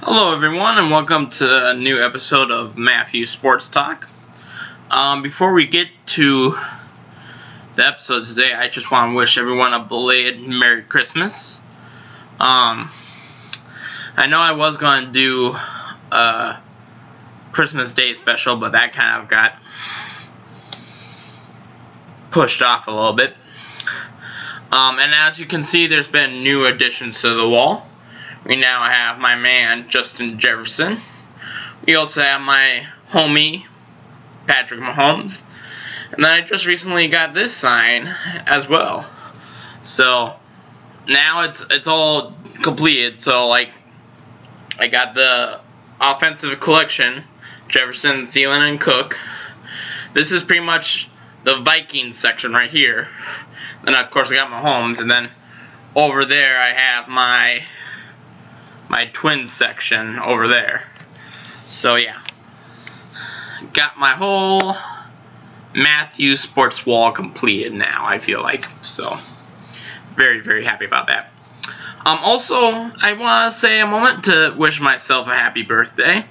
Hello everyone and welcome to a new episode of Matthew Sports Talk. Before we get to the episode today, I just want to wish everyone a belated Merry Christmas. I know I was going to do a Christmas Day special, but that kind of got pushed off a little bit. And as you can see, there's been new additions to the wall. We now have my man, Justin Jefferson. We also have my homie, Patrick Mahomes. And then I just recently got this sign as well. So, now it's all completed. So, I got the offensive collection, Jefferson, Thielen, and Cook. This is pretty much the Vikings section right here. Then, of course, I got Mahomes. And then, over there, I have my Twins section over there. So yeah, got my whole Matthew Sports wall completed now, I feel like. So very, very happy about that. Also, I want to say a moment to wish myself a happy birthday,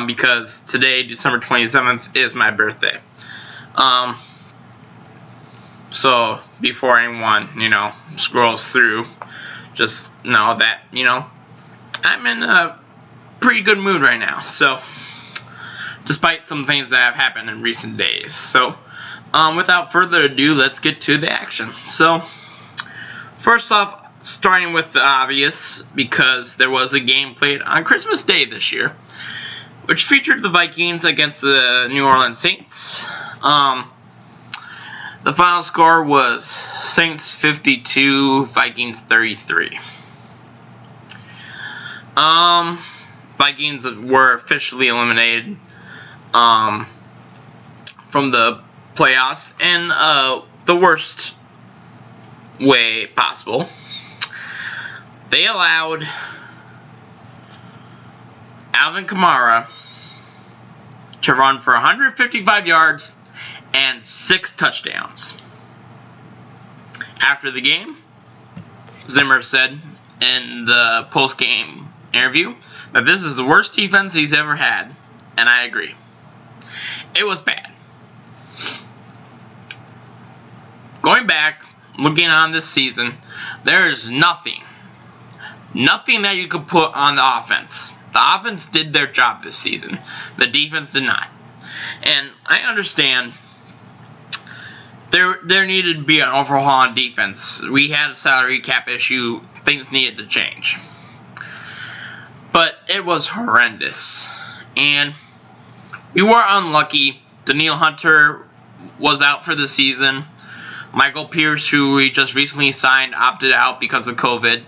because today, December 27th, is my birthday. So before anyone, scrolls through, just know that, I'm in a pretty good mood right now, so despite some things that have happened in recent days. So without further ado, let's get to the action. So first off, starting with the obvious, because there was a game played on Christmas Day this year, which featured the Vikings against the New Orleans Saints. The final score was Saints 52, Vikings 33. Vikings were officially eliminated from the playoffs in the worst way possible. They allowed Alvin Kamara to run for 155 yards and 6 touchdowns. After the game, Zimmer said in the post-game interview that this is the worst defense he's ever had, and I agree. It was bad. Going back, looking on this season, there is nothing that you could put on the offense. The offense did their job this season. The defense did not. And I understand there needed to be an overhaul on defense. We had a salary cap issue. Things needed to change. But it was horrendous. And we were unlucky. Danielle Hunter was out for the season. Michael Pierce, who we just recently signed, opted out because of COVID.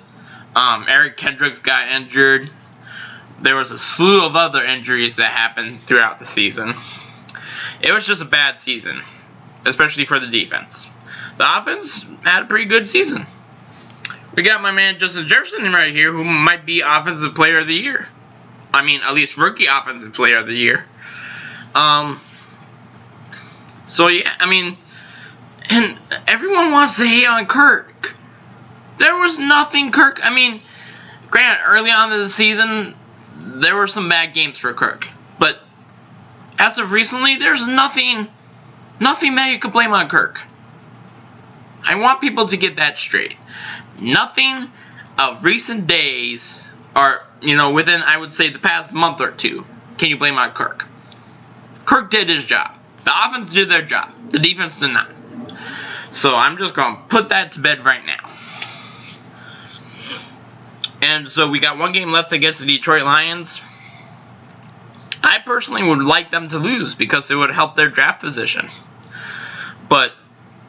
Eric Kendricks got injured. There was a slew of other injuries that happened throughout the season. It was just a bad season, especially for the defense. The offense had a pretty good season. We got my man Justin Jefferson right here, who might be Offensive Player of the Year. I mean, at least Rookie Offensive Player of the Year. So yeah, and everyone wants to hate on Kirk. There was nothing Kirk. Granted, early on in the season, there were some bad games for Kirk, but as of recently, there's nothing that you could blame on Kirk. I want people to get that straight. Nothing of recent days, or within, I would say, the past month or two, can you blame on Kirk. Kirk did his job. The offense did their job. The defense did not. So I'm just going to put that to bed right now. And so we got one game left against the Detroit Lions. I personally would like them to lose because it would help their draft position. But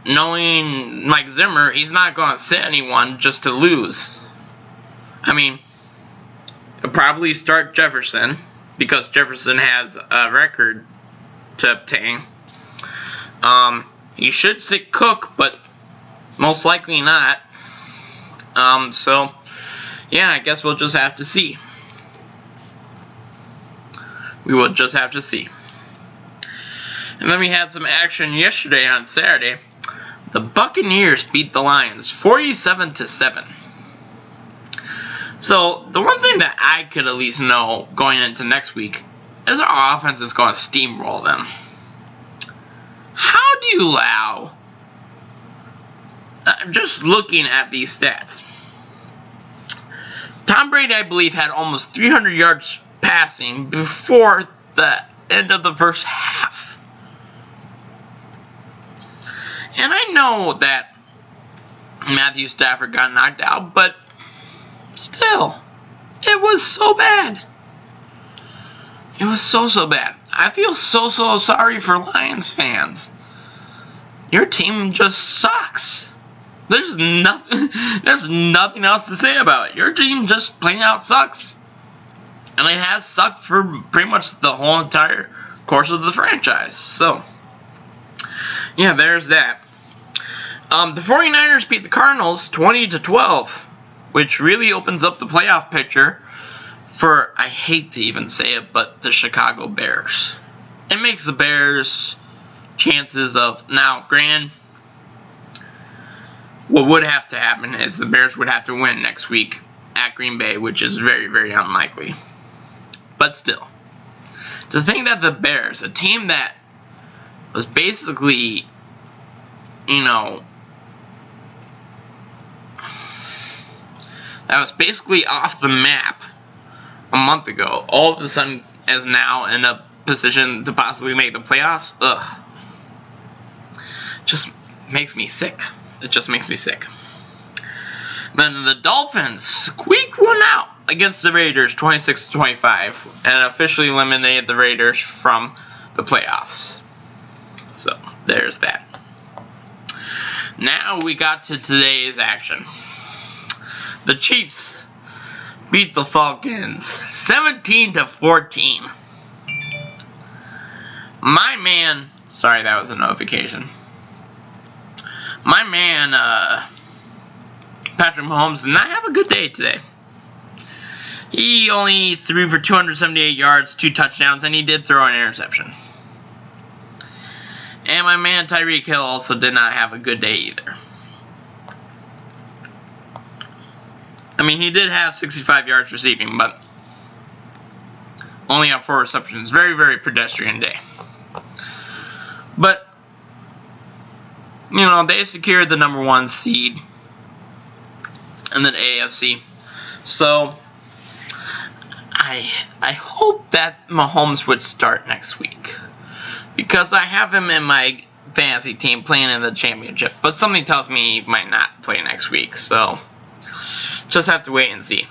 knowing Mike Zimmer, he's not going to sit anyone just to lose. He'll probably start Jefferson because Jefferson has a record to obtain. He should sit Cook, but most likely not. So, yeah, I guess we'll just have to see. We will just have to see. And then we had some action yesterday on Saturday. The Buccaneers beat the Lions 47-7. So, the one thing that I could at least know going into next week is our offense is going to steamroll them. How do you allow, just looking at these stats, Tom Brady, I believe, had almost 300 yards passing before the end of the first half. And I know that Matthew Stafford got knocked out, but still, it was so bad. It was so bad. I feel so sorry for Lions fans. Your team just sucks. There's nothing else to say about it. Your team just plain out sucks. And it has sucked for pretty much the whole entire course of the franchise. So, yeah, there's that. The 49ers beat the Cardinals 20-12, which really opens up the playoff picture for, I hate to even say it, but the Chicago Bears. It makes the Bears' chances of, now, granted, what would have to happen is the Bears would have to win next week at Green Bay, which is very unlikely. But still, to think that the Bears, a team that was basically, that was basically off the map a month ago, all of a sudden is now in a position to possibly make the playoffs, just makes me sick. It just makes me sick. Then the Dolphins squeaked one out against the Raiders 26-25 and officially eliminated the Raiders from the playoffs. So, there's that. Now we got to today's action. The Chiefs beat the Falcons 17-14. My man, sorry, that was a notification. My man, Patrick Mahomes, did not have a good day today. He only threw for 278 yards, 2 touchdowns, and he did throw an interception. And my man Tyreek Hill also did not have a good day either. I mean, he did have 65 yards receiving, but only on 4 receptions. Very pedestrian day. But, they secured the number 1 seed in the AFC. So, I hope that Mahomes would start next week. Because I have him in my fantasy team playing in the championship. But something tells me he might not play next week. So, just have to wait and see.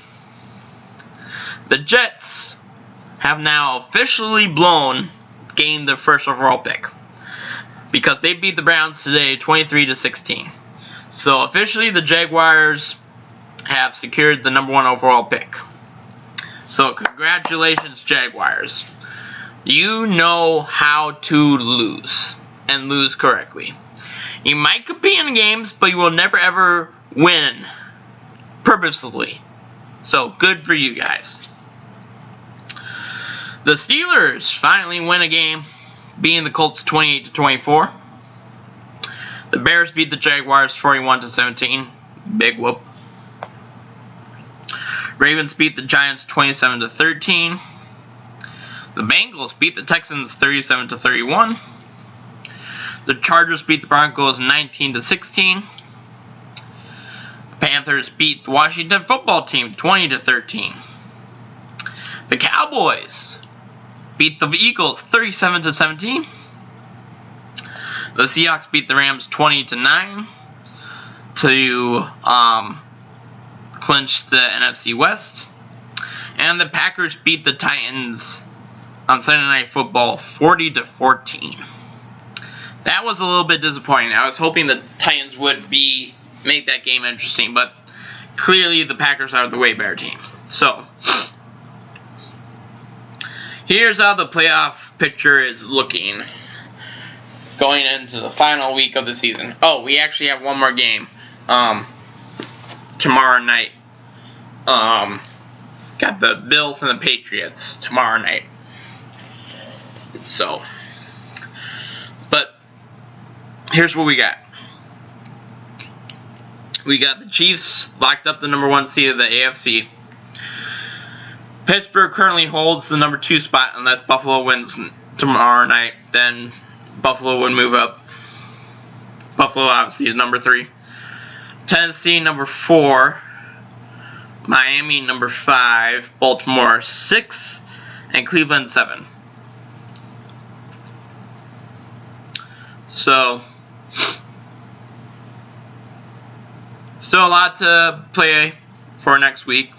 The Jets have now officially gained their first overall pick. Because they beat the Browns today 23-16. So officially the Jaguars have secured the number 1 overall pick. So congratulations, Jaguars. You know how to lose. And lose correctly. You might compete in games, but you will never ever win purposefully. So good for you guys. The Steelers finally win a game, beating the Colts 28-24. The Bears beat the Jaguars 41-17. Big whoop. Ravens beat the Giants 27-13. The Bengals beat the Texans 37-31. The Chargers beat the Broncos 19-16. The Panthers beat the Washington football team 20-13. The Cowboys beat the Eagles 37-17. The Seahawks beat the Rams 20-9 to clinch the NFC West. And the Packers beat the Titans on Sunday Night Football 40-14. That was a little bit disappointing. I was hoping the Titans would make that game interesting, but clearly the Packers are the way better team. So, here's how the playoff picture is looking going into the final week of the season. Oh, we actually have one more game tomorrow night. Got the Bills and the Patriots tomorrow night. So, but here's what we got. We got the Chiefs locked up the number 1 seed of the AFC Pittsburgh currently holds the number 2 spot unless Buffalo wins tomorrow night. Then Buffalo would move up. Buffalo obviously is number 3. Tennessee number 4. Miami number 5. Baltimore 6. And Cleveland 7. So, still a lot to play for next week.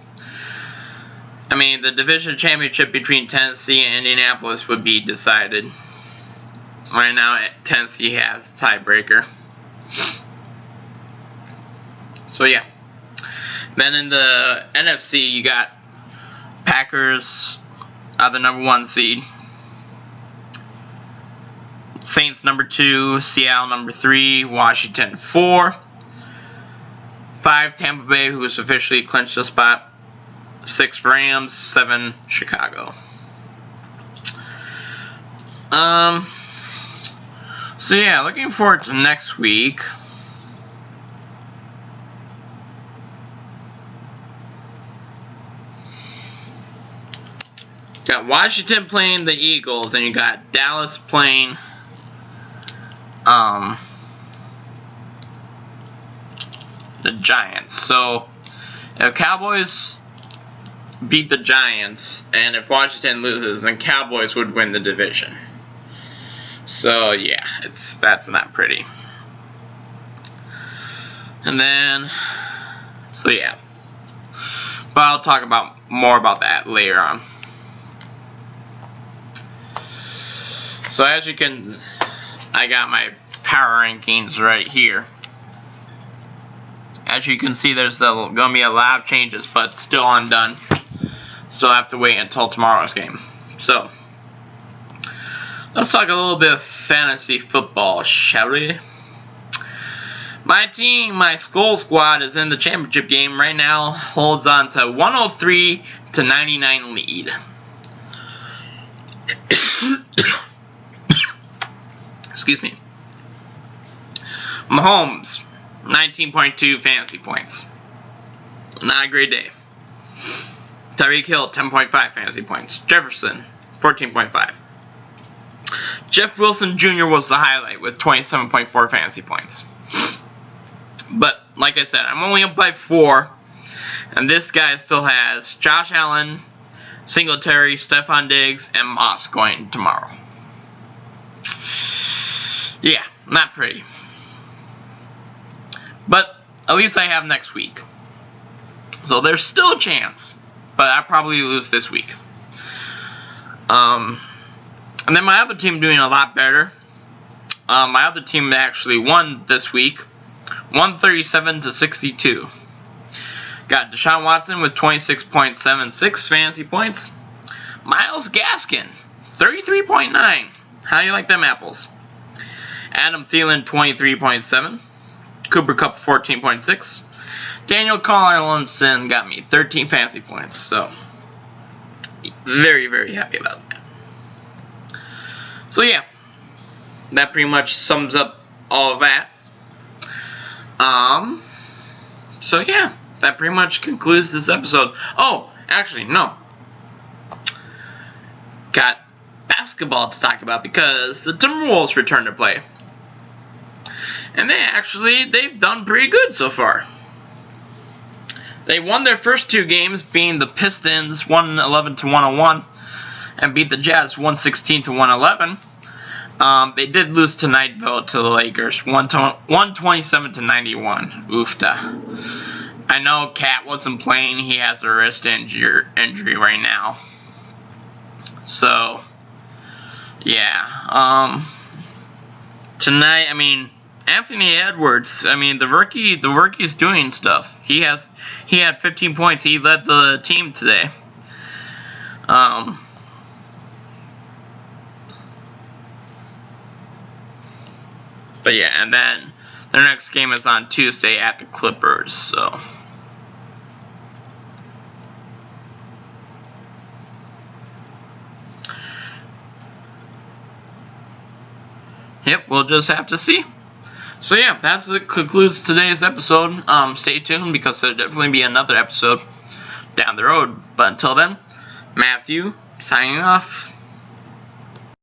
I mean, the division championship between Tennessee and Indianapolis would be decided. Right now, Tennessee has the tiebreaker. So, yeah. Then in the NFC, you got Packers are the number 1 seed. Saints number 2, Seattle number 3, Washington 4. 5, Tampa Bay, who has officially clinched the spot. 6, Rams. 7, Chicago. So yeah, looking forward to next week. Got Washington playing the Eagles, and you got Dallas playing the Giants. So if Cowboys beat the Giants and if Washington loses, then Cowboys would win the division. So yeah, that's not pretty. And then, so yeah, but I'll talk more about that later on. So as you can, I got my power rankings right here. As you can see, there's going to be a lot of changes, but still undone. Still have to wait until tomorrow's game. So, let's talk a little bit of fantasy football, shall we? My team, my Skull Squad, is in the championship game right now. Holds on to 103-99 lead. Excuse me. Mahomes, 19.2 fantasy points. Not a great day. Tyreek Hill, 10.5 fantasy points. Jefferson, 14.5. Jeff Wilson Jr. was the highlight with 27.4 fantasy points. But, like I said, I'm only up by 4. And this guy still has Josh Allen, Singletary, Stephon Diggs, and Moss going tomorrow. Yeah, not pretty. But at least I have next week. So there's still a chance. But I'll probably lose this week. And then my other team doing a lot better. My other team actually won this week. 137-62. Got Deshaun Watson with 26.76 fantasy points. Myles Gaskin, 33.9. How do you like them apples? Adam Thielen, 23.7. Cooper Kupp, 14.6. Daniel Carlson got me 13 fantasy points. So, very, very happy about that. So, yeah. That pretty much sums up all of that. So, yeah. That pretty much concludes this episode. Oh, actually, no. Got basketball to talk about because the Timberwolves returned to play. And they've done pretty good so far. They won their first 2 games, being the Pistons 111-101 and beat the Jazz 116-111. They did lose tonight though to the Lakers 127-91. Oofta. I know Cat wasn't playing. He has a wrist injury right now. So, yeah. Tonight, I mean, Anthony Edwards, the rookie's doing stuff. He had 15 points. He led the team today. But yeah, and then their next game is on Tuesday at the Clippers, so. Yep, we'll just have to see. So yeah, that concludes today's episode. Stay tuned because there'll definitely be another episode down the road. But until then, Matthew, signing off.